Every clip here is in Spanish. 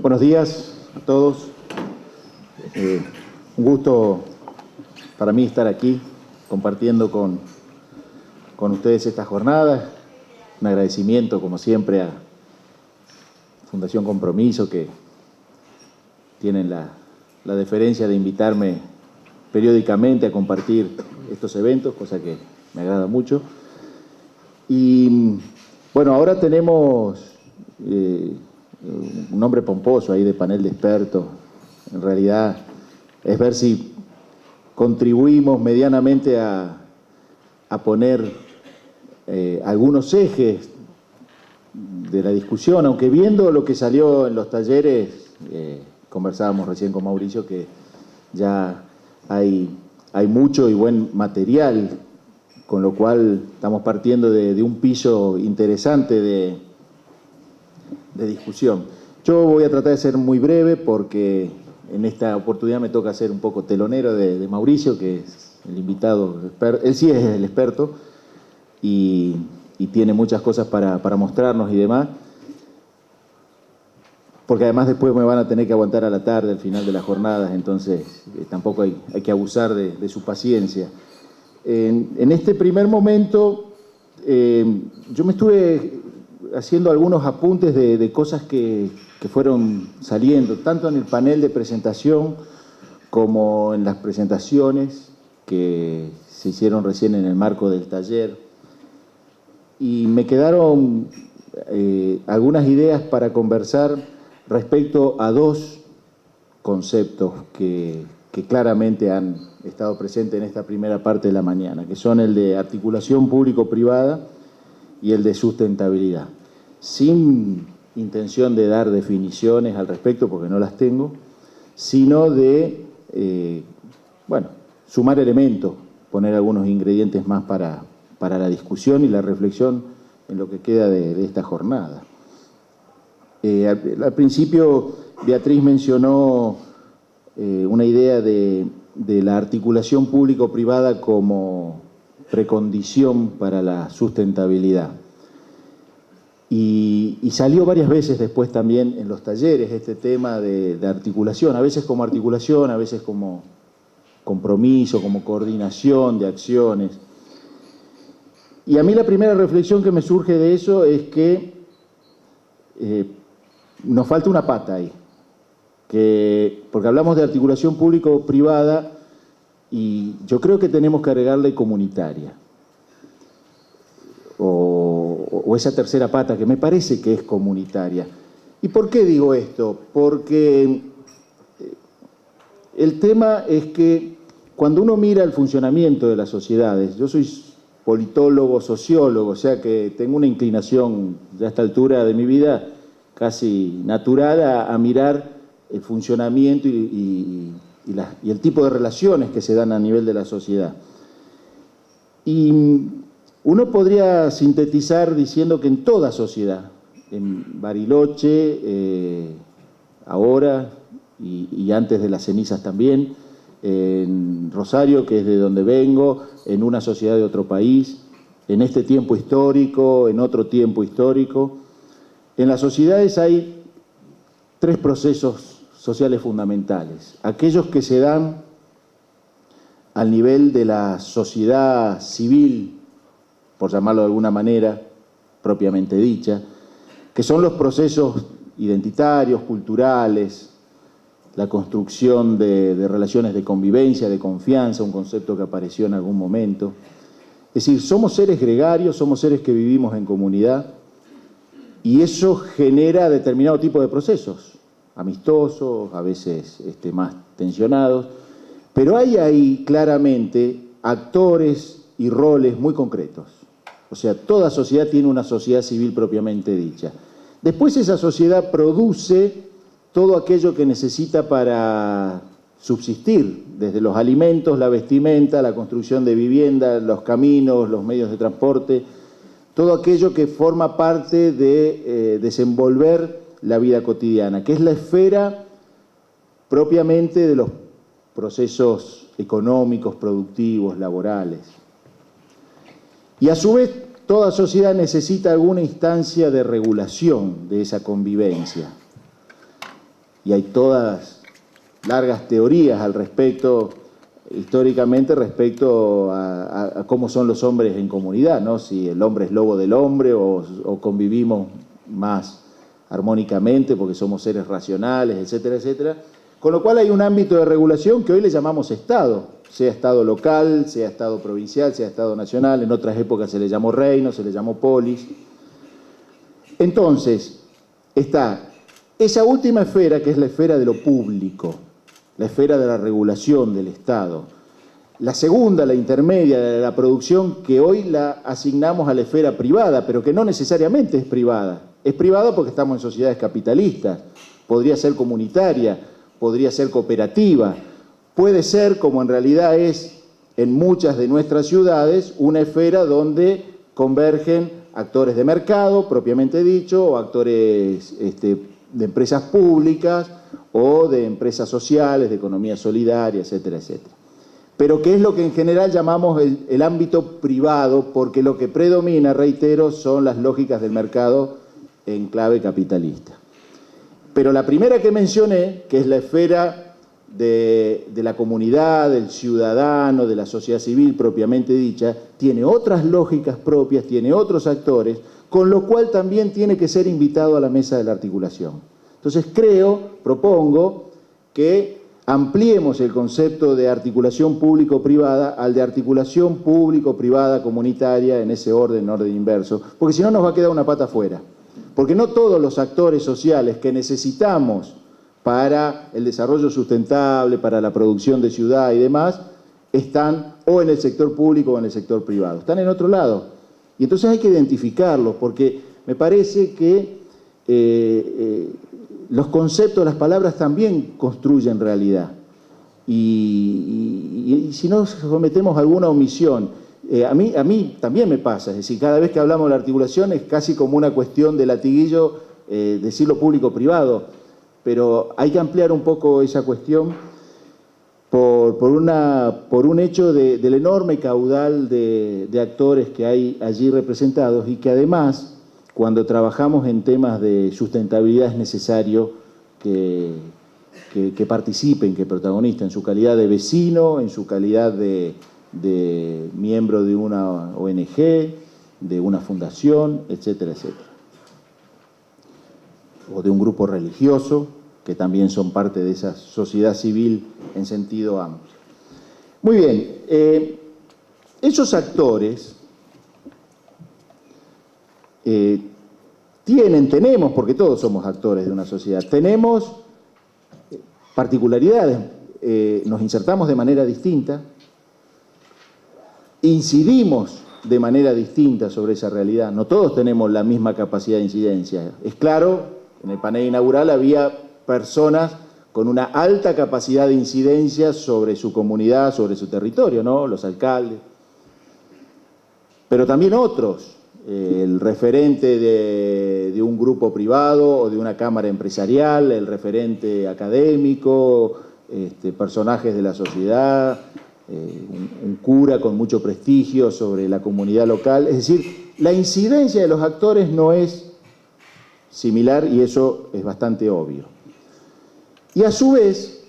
Buenos días a todos. Un gusto para mí estar aquí compartiendo con ustedes esta jornada. Un agradecimiento, como siempre, a Fundación Compromiso, que tienen la deferencia de invitarme periódicamente a compartir estos eventos, cosa que me agrada mucho. Y bueno, ahora tenemos un nombre pomposo ahí de panel de expertos. En realidad es ver si contribuimos medianamente a poner algunos ejes de la discusión, aunque viendo lo que salió en los talleres, conversábamos recién con Mauricio que ya hay mucho y buen material, con lo cual estamos partiendo de un piso interesante de discusión. Yo voy a tratar de ser muy breve porque en esta oportunidad me toca ser un poco telonero de Mauricio, que es el invitado, él sí es el experto y tiene muchas cosas para mostrarnos y demás, porque además después me van a tener que aguantar a la tarde, al final de las jornadas, entonces tampoco hay que abusar de su paciencia. En este primer momento, yo me estuve haciendo algunos apuntes de cosas que fueron saliendo, tanto en el panel de presentación como en las presentaciones que se hicieron recién en el marco del taller. Y me quedaron algunas ideas para conversar respecto a dos conceptos que claramente han estado presentes en esta primera parte de la mañana, que son el de articulación público-privada y el de sustentabilidad. Sin intención de dar definiciones al respecto, porque no las tengo, sino de, sumar elementos, poner algunos ingredientes más para la discusión y la reflexión en lo que queda de esta jornada. Al principio, Beatriz mencionó una idea de la articulación público-privada como precondición para la sustentabilidad. Y salió varias veces después también en los talleres este tema de articulación, a veces como articulación, a veces como compromiso, como coordinación de acciones. Y a mí la primera reflexión que me surge de eso es que nos falta una pata ahí, porque hablamos de articulación público-privada y yo creo que tenemos que agregarle comunitaria, o esa tercera pata que me parece que es comunitaria. ¿Y por qué digo esto? Porque el tema es que cuando uno mira el funcionamiento de las sociedades, yo soy politólogo, sociólogo, o sea que tengo una inclinación ya a esta altura de mi vida casi natural a mirar el funcionamiento y el tipo de relaciones que se dan a nivel de la sociedad. Y uno podría sintetizar diciendo que en toda sociedad, en Bariloche, ahora y antes de las cenizas también, en Rosario, que es de donde vengo, en una sociedad de otro país, en este tiempo histórico, en otro tiempo histórico. En las sociedades hay tres procesos sociales fundamentales. Aquellos que se dan al nivel de la sociedad civil, por llamarlo de alguna manera, propiamente dicha, que son los procesos identitarios, culturales, la construcción de relaciones de convivencia, de confianza, un concepto que apareció en algún momento. Es decir, somos seres gregarios, somos seres que vivimos en comunidad y eso genera determinado tipo de procesos, amistosos, a veces más tensionados, pero hay ahí claramente actores y roles muy concretos. O sea, toda sociedad tiene una sociedad civil propiamente dicha. Después esa sociedad produce todo aquello que necesita para subsistir, desde los alimentos, la vestimenta, la construcción de vivienda, los caminos, los medios de transporte, todo aquello que forma parte de desenvolver la vida cotidiana, que es la esfera propiamente de los procesos económicos, productivos, laborales. Y a su vez, toda sociedad necesita alguna instancia de regulación de esa convivencia. y hay todas largas teorías al respecto, históricamente, respecto a cómo son los hombres en comunidad, ¿no? Si el hombre es lobo del hombre o convivimos más armónicamente porque somos seres racionales, etcétera, etcétera. Con lo cual hay un ámbito de regulación que hoy le llamamos Estado, sea Estado local, sea Estado provincial, sea Estado nacional, en otras épocas se le llamó reino, se le llamó polis. Entonces, está esa última esfera, que es la esfera de lo público, la esfera de la regulación del Estado. La segunda, la intermedia, de la producción, que hoy la asignamos a la esfera privada, pero que no necesariamente es privada. Es privada porque estamos en sociedades capitalistas, podría ser comunitaria, podría ser cooperativa, puede ser, como en realidad es en muchas de nuestras ciudades, una esfera donde convergen actores de mercado, propiamente dicho, o actores de empresas públicas o de empresas sociales, de economía solidaria, etcétera, etcétera. Pero que es lo que en general llamamos el ámbito privado, porque lo que predomina, reitero, son las lógicas del mercado en clave capitalista. Pero la primera que mencioné, que es la esfera de la comunidad, del ciudadano, de la sociedad civil propiamente dicha, tiene otras lógicas propias, tiene otros actores, con lo cual también tiene que ser invitado a la mesa de la articulación. Entonces propongo que ampliemos el concepto de articulación público-privada al de articulación público-privada comunitaria en ese orden inverso, porque si no nos va a quedar una pata afuera. Porque no todos los actores sociales que necesitamos para el desarrollo sustentable, para la producción de ciudad y demás, están o en el sector público o en el sector privado, están en otro lado. Y entonces hay que identificarlos, porque me parece que los conceptos, las palabras también construyen realidad. Y si no cometemos alguna omisión, a mí también me pasa, es decir, cada vez que hablamos de la articulación es casi como una cuestión de latiguillo decirlo público-privado, pero hay que ampliar un poco esa cuestión por un hecho del enorme caudal de actores que hay allí representados y que además, cuando trabajamos en temas de sustentabilidad, es necesario que participen, que protagonisten en su calidad de vecino, en su calidad de miembro de una ONG, de una fundación, etcétera, etcétera. O de un grupo religioso, que también son parte de esa sociedad civil en sentido amplio. Muy bien, esos actores tenemos, porque todos somos actores de una sociedad, tenemos particularidades, nos insertamos de manera distinta, incidimos de manera distinta sobre esa realidad. No todos tenemos la misma capacidad de incidencia. Es claro, en el panel inaugural había personas con una alta capacidad de incidencia sobre su comunidad, sobre su territorio, ¿no? Los alcaldes. Pero también otros, el referente de un grupo privado o de una cámara empresarial, el referente académico, personajes de la sociedad, un cura con mucho prestigio sobre la comunidad local. Es decir, la incidencia de los actores no es similar y eso es bastante obvio. Y a su vez,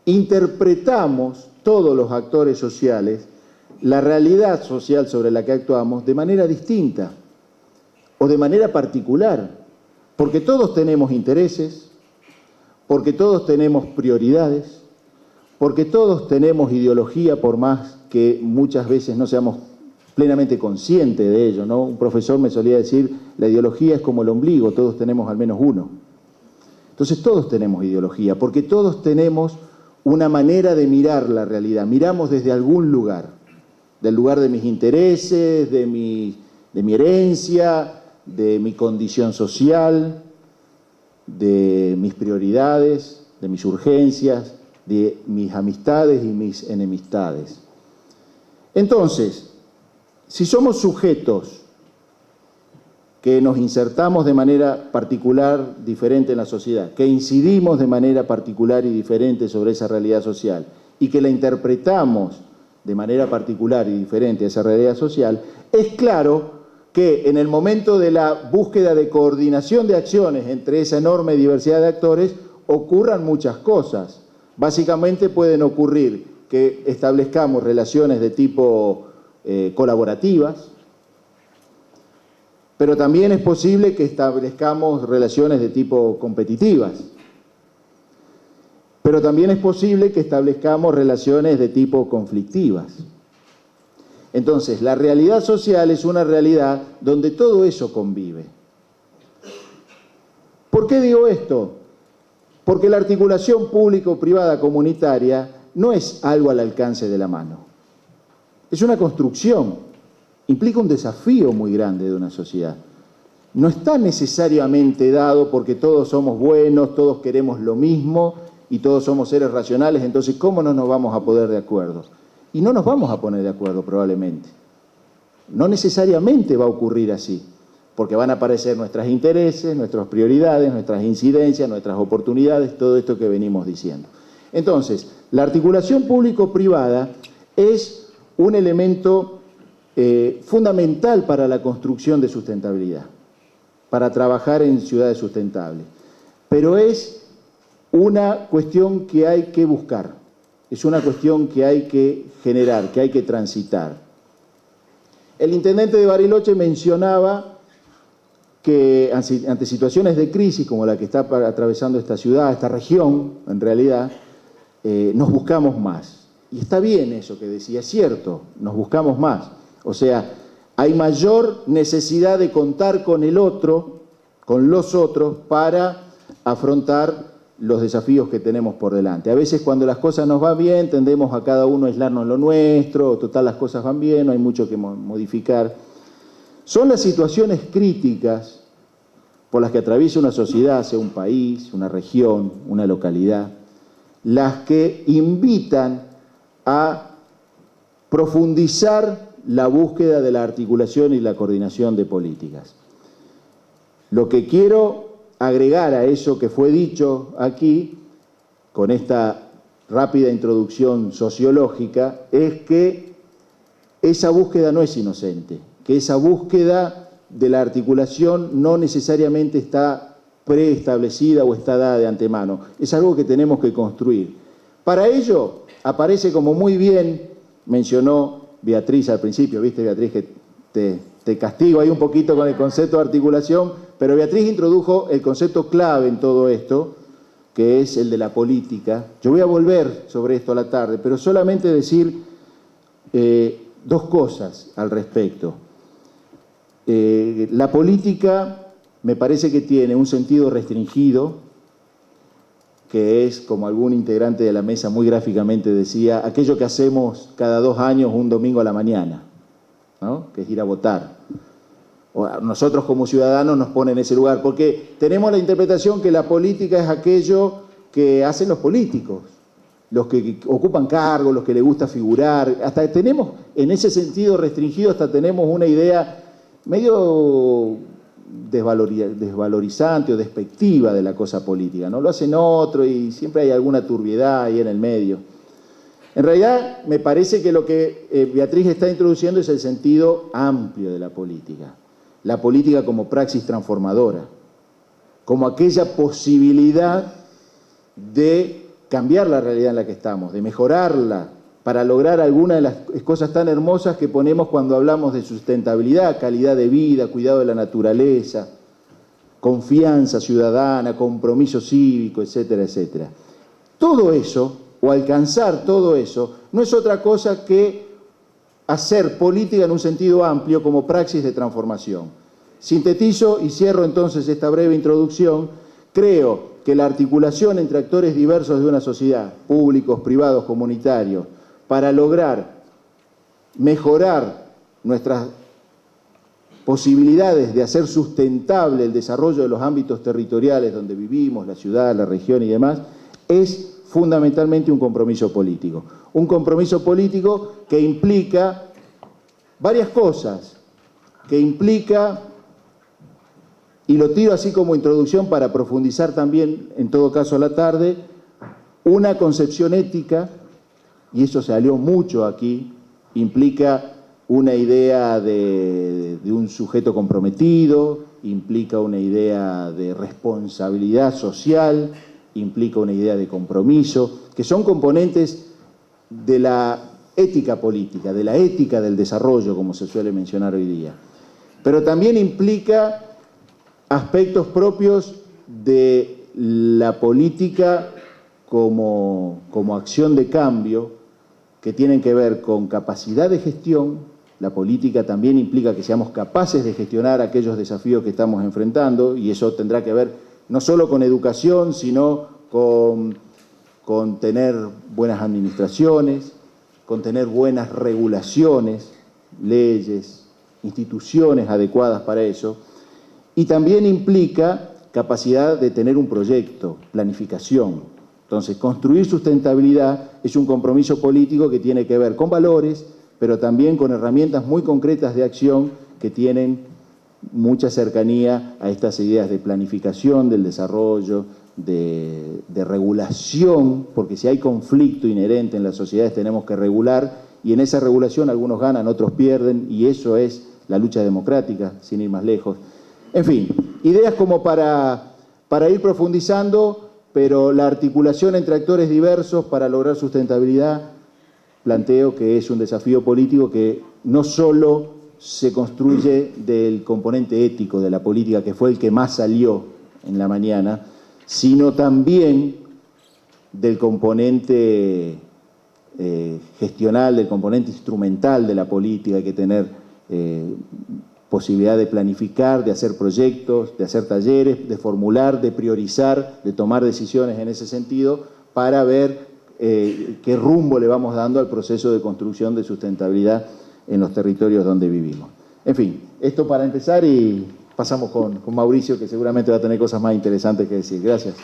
interpretamos todos los actores sociales la realidad social sobre la que actuamos de manera distinta o de manera particular, porque todos tenemos intereses, porque todos tenemos prioridades, porque todos tenemos ideología, por más que muchas veces no seamos plenamente conscientes de ello, ¿no? Un profesor me solía decir, la ideología es como el ombligo, todos tenemos al menos uno. Entonces todos tenemos ideología, porque todos tenemos una manera de mirar la realidad, miramos desde algún lugar, del lugar de mis intereses, de mi herencia, de mi condición social, de mis prioridades, de mis urgencias, de mis amistades y mis enemistades. Entonces, si somos sujetos que nos insertamos de manera particular, diferente en la sociedad, que incidimos de manera particular y diferente sobre esa realidad social y que la interpretamos de manera particular y diferente a esa realidad social, es claro que en el momento de la búsqueda de coordinación de acciones entre esa enorme diversidad de actores, ocurran muchas cosas. Básicamente pueden ocurrir que establezcamos relaciones de tipo colaborativas, pero también es posible que establezcamos relaciones de tipo competitivas. Pero también es posible que establezcamos relaciones de tipo conflictivas. Entonces, la realidad social es una realidad donde todo eso convive. ¿Por qué digo esto? Porque la articulación público-privada comunitaria no es algo al alcance de la mano. Es una construcción. Implica un desafío muy grande de una sociedad. No está necesariamente dado porque todos somos buenos, todos queremos lo mismo y todos somos seres racionales, entonces ¿cómo no nos vamos a poner de acuerdo? Y no nos vamos a poner de acuerdo probablemente. No necesariamente va a ocurrir así, porque van a aparecer nuestros intereses, nuestras prioridades, nuestras incidencias, nuestras oportunidades, todo esto que venimos diciendo. Entonces, la articulación público-privada es un elemento fundamental para la construcción de sustentabilidad, para trabajar en ciudades sustentables. Pero es una cuestión que hay que buscar, es una cuestión que hay que generar, que hay que transitar. El intendente de Bariloche mencionaba que ante situaciones de crisis como la que está atravesando esta ciudad, esta región, en realidad, nos buscamos más. Y está bien eso que decía, es cierto, nos buscamos más. O sea, hay mayor necesidad de contar con el otro, con los otros, para afrontar los desafíos que tenemos por delante. A veces cuando las cosas nos van bien, tendemos a cada uno a aislarnos en lo nuestro, total las cosas van bien, no hay mucho que modificar. Son las situaciones críticas por las que atraviesa una sociedad, sea un país, una región, una localidad, las que invitan a profundizar la búsqueda de la articulación y la coordinación de políticas. Lo que quiero agregar a eso que fue dicho aquí, con esta rápida introducción sociológica, es que esa búsqueda no es inocente, que esa búsqueda de la articulación no necesariamente está preestablecida o está dada de antemano, es algo que tenemos que construir. Para ello aparece, como muy bien mencionó Beatriz al principio, viste Beatriz que te castigo ahí un poquito con el concepto de articulación, pero Beatriz introdujo el concepto clave en todo esto, que es el de la política. Yo voy a volver sobre esto a la tarde, pero solamente decir dos cosas al respecto. La política me parece que tiene un sentido restringido, que es, como algún integrante de la mesa muy gráficamente decía, aquello que hacemos cada 2 años un domingo a la mañana, ¿no? Que es ir a votar. Nosotros como ciudadanos nos ponen en ese lugar, porque tenemos la interpretación que la política es aquello que hacen los políticos, los que ocupan cargos, los que les gusta figurar. Hasta tenemos, en ese sentido restringido, hasta tenemos una idea medio desvalorizante o despectiva de la cosa política, ¿no? Lo hacen otro y siempre hay alguna turbiedad ahí en el medio. En realidad, me parece que lo que Beatriz está introduciendo es el sentido amplio de la política como praxis transformadora, como aquella posibilidad de cambiar la realidad en la que estamos, de mejorarla, para lograr algunas de las cosas tan hermosas que ponemos cuando hablamos de sustentabilidad, calidad de vida, cuidado de la naturaleza, confianza ciudadana, compromiso cívico, etcétera, etcétera. Todo eso, o alcanzar todo eso, no es otra cosa que hacer política en un sentido amplio como praxis de transformación. Sintetizo y cierro entonces esta breve introducción. Creo que la articulación entre actores diversos de una sociedad, públicos, privados, comunitarios, para lograr mejorar nuestras posibilidades de hacer sustentable el desarrollo de los ámbitos territoriales donde vivimos, la ciudad, la región y demás, es fundamentalmente un compromiso político. Un compromiso político que implica varias cosas, que implica, y lo tiro así como introducción para profundizar también, en todo caso a la tarde, una concepción ética, y eso se salió mucho aquí, implica una idea de un sujeto comprometido, implica una idea de responsabilidad social, implica una idea de compromiso, que son componentes de la ética política, de la ética del desarrollo, como se suele mencionar hoy día. Pero también implica aspectos propios de la política como acción de cambio, que tienen que ver con capacidad de gestión. La política también implica que seamos capaces de gestionar aquellos desafíos que estamos enfrentando, y eso tendrá que ver no solo con educación, sino con tener buenas administraciones, con tener buenas regulaciones, leyes, instituciones adecuadas para eso, y también implica capacidad de tener un proyecto, planificación. Entonces, construir sustentabilidad es un compromiso político que tiene que ver con valores, pero también con herramientas muy concretas de acción que tienen mucha cercanía a estas ideas de planificación, del desarrollo, de regulación, porque si hay conflicto inherente en las sociedades tenemos que regular, y en esa regulación algunos ganan, otros pierden, y eso es la lucha democrática, sin ir más lejos. En fin, ideas como para ir profundizando, pero la articulación entre actores diversos para lograr sustentabilidad, planteo que es un desafío político que no solo se construye del componente ético de la política, que fue el que más salió en la mañana, sino también del componente gestional, del componente instrumental de la política. Hay que tener posibilidad de planificar, de hacer proyectos, de hacer talleres, de formular, de priorizar, de tomar decisiones en ese sentido para ver qué rumbo le vamos dando al proceso de construcción de sustentabilidad en los territorios donde vivimos. En fin, esto para empezar, y pasamos con Mauricio, que seguramente va a tener cosas más interesantes que decir. Gracias.